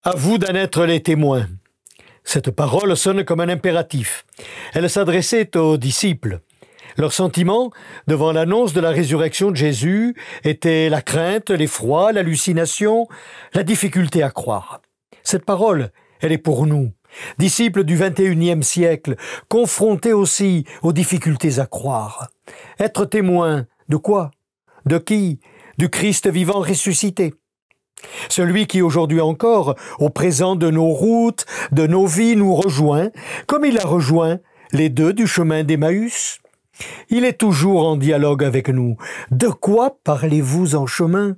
À vous d'en être les témoins. Cette parole sonne comme un impératif. Elle s'adressait aux disciples. Leur sentiment, devant l'annonce de la résurrection de Jésus, était la crainte, l'effroi, l'hallucination, la difficulté à croire. Cette parole, elle est pour nous, disciples du XXIe siècle, confrontés aussi aux difficultés à croire. Être témoins de quoi? De qui? Du Christ vivant ressuscité. Celui qui aujourd'hui encore, au présent de nos routes, de nos vies, nous rejoint, comme il a rejoint les deux du chemin d'Emmaüs. Il est toujours en dialogue avec nous. De quoi parlez-vous en chemin?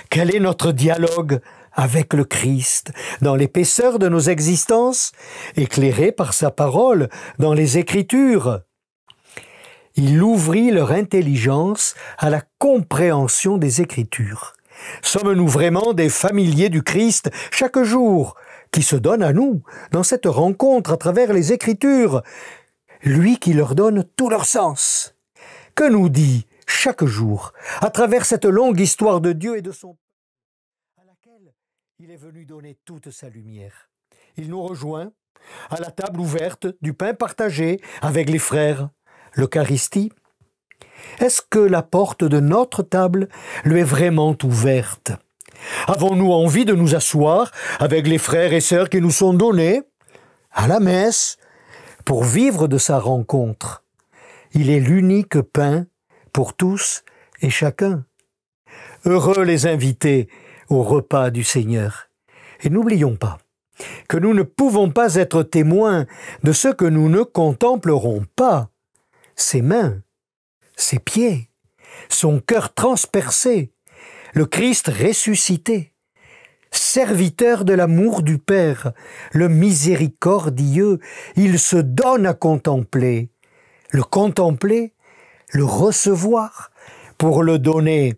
Quel est notre dialogue avec le Christ, dans l'épaisseur de nos existences, éclairés par sa parole dans les Écritures? Il ouvrit leur intelligence à la compréhension des Écritures. Sommes-nous vraiment des familiers du Christ chaque jour, qui se donne à nous dans cette rencontre à travers les Écritures, lui qui leur donne tout leur sens? Que nous dit chaque jour, à travers cette longue histoire de Dieu et de son peuple, à laquelle il est venu donner toute sa lumière? Il nous rejoint à la table ouverte du pain partagé avec les frères, l'Eucharistie. Est-ce que la porte de notre table lui est vraiment ouverte? Avons-nous envie de nous asseoir avec les frères et sœurs qui nous sont donnés à la messe pour vivre de sa rencontre? Il est l'unique pain pour tous et chacun. Heureux les invités au repas du Seigneur. Et n'oublions pas que nous ne pouvons pas être témoins de ce que nous ne contemplerons pas. Ses mains, ses pieds, son cœur transpercé, le Christ ressuscité, serviteur de l'amour du Père, le miséricordieux, il se donne à contempler, le recevoir, pour le donner,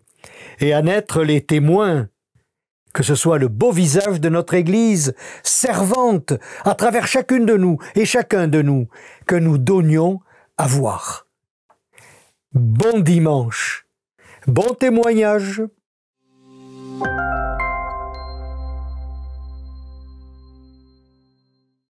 et en être les témoins, que ce soit le beau visage de notre Église, servante, à travers chacune de nous et chacun de nous, que nous donnions à voir. Bon dimanche, bon témoignage.